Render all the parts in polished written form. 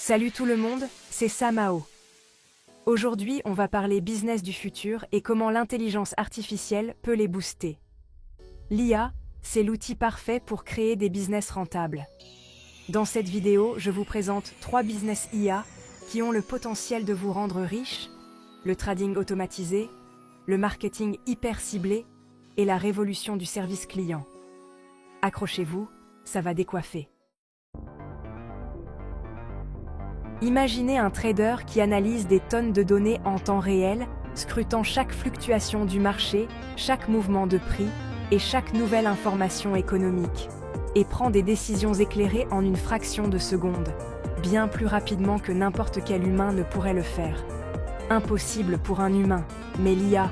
Salut tout le monde, c'est Samao. Aujourd'hui, on va parler business du futur et comment l'intelligence artificielle peut les booster. L'IA, c'est l'outil parfait pour créer des business rentables. Dans cette vidéo, je vous présente 3 business IA qui ont le potentiel de vous rendre riche, le trading automatisé, le marketing hyper ciblé et la révolution du service client. Accrochez-vous, ça va décoiffer. Imaginez un trader qui analyse des tonnes de données en temps réel, scrutant chaque fluctuation du marché, chaque mouvement de prix et chaque nouvelle information économique, et prend des décisions éclairées en une fraction de seconde, bien plus rapidement que n'importe quel humain ne pourrait le faire. Impossible pour un humain, mais l'IA,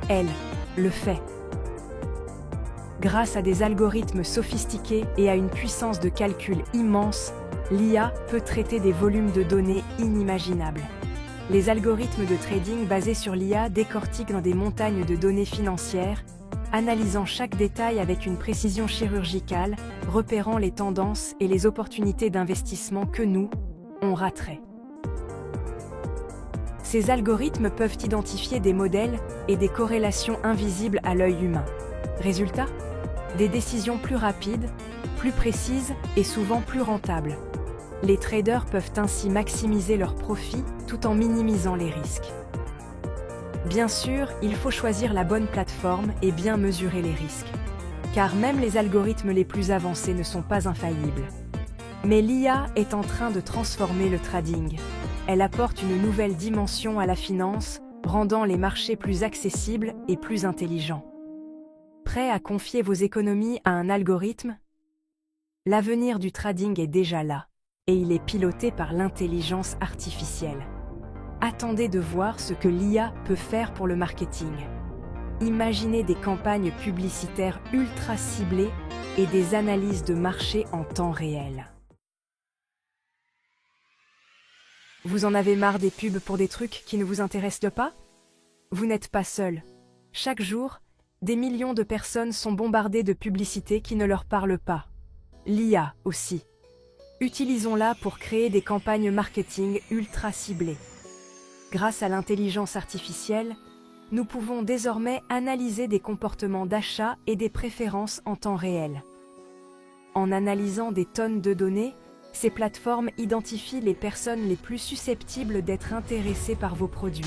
elle, le fait. Grâce à des algorithmes sophistiqués et à une puissance de calcul immense, l'IA peut traiter des volumes de données inimaginables. Les algorithmes de trading basés sur l'IA décortiquent dans des montagnes de données financières, analysant chaque détail avec une précision chirurgicale, repérant les tendances et les opportunités d'investissement que nous, on raterait. Ces algorithmes peuvent identifier des modèles et des corrélations invisibles à l'œil humain. Résultat ? Des décisions plus rapides, plus précises et souvent plus rentables. Les traders peuvent ainsi maximiser leurs profits tout en minimisant les risques. Bien sûr, il faut choisir la bonne plateforme et bien mesurer les risques. Car même les algorithmes les plus avancés ne sont pas infaillibles. Mais l'IA est en train de transformer le trading. Elle apporte une nouvelle dimension à la finance, rendant les marchés plus accessibles et plus intelligents. Prêt à confier vos économies à un algorithme ? L'avenir du trading est déjà là, et il est piloté par l'intelligence artificielle. Attendez de voir ce que l'IA peut faire pour le marketing. Imaginez des campagnes publicitaires ultra ciblées et des analyses de marché en temps réel. Vous en avez marre des pubs pour des trucs qui ne vous intéressent pas ? Vous n'êtes pas seul. Chaque jour, des millions de personnes sont bombardées de publicités qui ne leur parlent pas. L'IA aussi. Utilisons-la pour créer des campagnes marketing ultra ciblées. Grâce à l'intelligence artificielle, nous pouvons désormais analyser des comportements d'achat et des préférences en temps réel. En analysant des tonnes de données, ces plateformes identifient les personnes les plus susceptibles d'être intéressées par vos produits.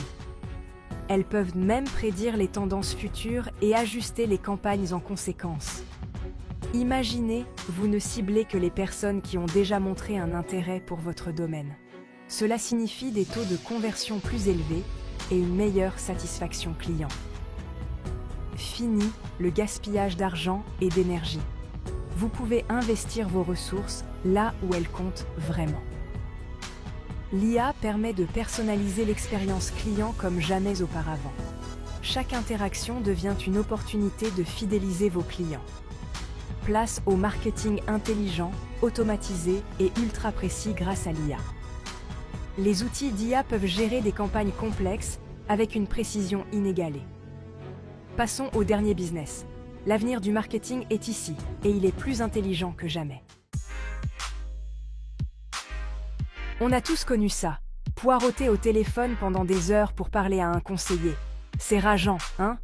Elles peuvent même prédire les tendances futures et ajuster les campagnes en conséquence. Imaginez, vous ne ciblez que les personnes qui ont déjà montré un intérêt pour votre domaine. Cela signifie des taux de conversion plus élevés et une meilleure satisfaction client. Fini le gaspillage d'argent et d'énergie. Vous pouvez investir vos ressources là où elles comptent vraiment. L'IA permet de personnaliser l'expérience client comme jamais auparavant. Chaque interaction devient une opportunité de fidéliser vos clients. Place au marketing intelligent, automatisé et ultra précis grâce à l'IA. Les outils d'IA peuvent gérer des campagnes complexes avec une précision inégalée. Passons au dernier business. L'avenir du marketing est ici et il est plus intelligent que jamais. On a tous connu ça, poireauter au téléphone pendant des heures pour parler à un conseiller. C'est rageant, hein ?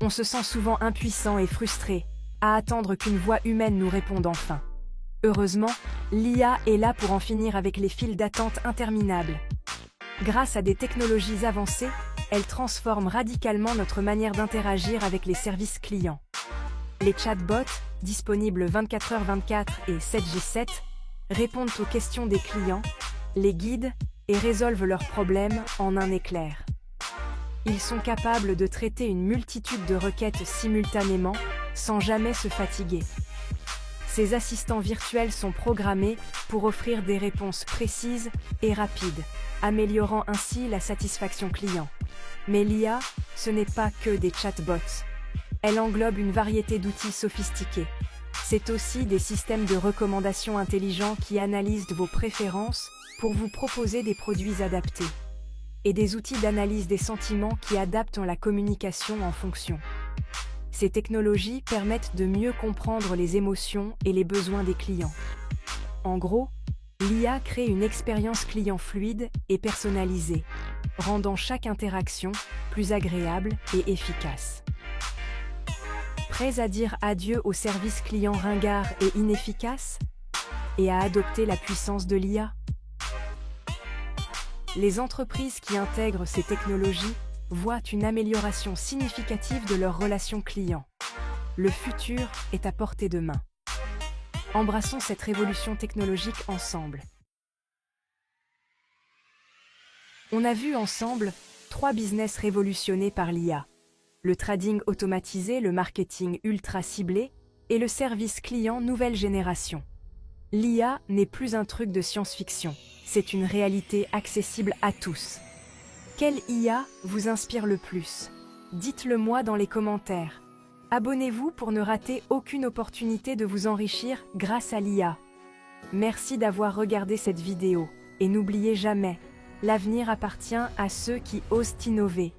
On se sent souvent impuissant et frustré, à attendre qu'une voix humaine nous réponde enfin. Heureusement, l'IA est là pour en finir avec les files d'attente interminables. Grâce à des technologies avancées, elle transforme radicalement notre manière d'interagir avec les services clients. Les chatbots, disponibles 24h24 et 7G7, répondent aux questions des clients, les guident et résolvent leurs problèmes en un éclair. Ils sont capables de traiter une multitude de requêtes simultanément, sans jamais se fatiguer. Ces assistants virtuels sont programmés pour offrir des réponses précises et rapides, améliorant ainsi la satisfaction client. Mais l'IA, ce n'est pas que des chatbots. Elle englobe une variété d'outils sophistiqués. C'est aussi des systèmes de recommandation intelligents qui analysent vos préférences pour vous proposer des produits adaptés. Et des outils d'analyse des sentiments qui adaptent la communication en fonction. Ces technologies permettent de mieux comprendre les émotions et les besoins des clients. En gros, L'IA crée une expérience client fluide et personnalisée, rendant chaque interaction plus agréable et efficace. Prêts à dire adieu au service client ringard et inefficace et à adopter la puissance de l'IA? Les entreprises qui intègrent ces technologies voient une amélioration significative de leurs relations clients. Le futur est à portée de main. Embrassons cette révolution technologique ensemble. On a vu ensemble 3 business révolutionnés par l'IA. Le trading automatisé, le marketing ultra ciblé et le service client nouvelle génération. L'IA n'est plus un truc de science-fiction, c'est une réalité accessible à tous. Quelle IA vous inspire le plus? Dites-le moi dans les commentaires. Abonnez-vous pour ne rater aucune opportunité de vous enrichir grâce à l'IA. Merci d'avoir regardé cette vidéo et n'oubliez jamais, l'avenir appartient à ceux qui osent innover.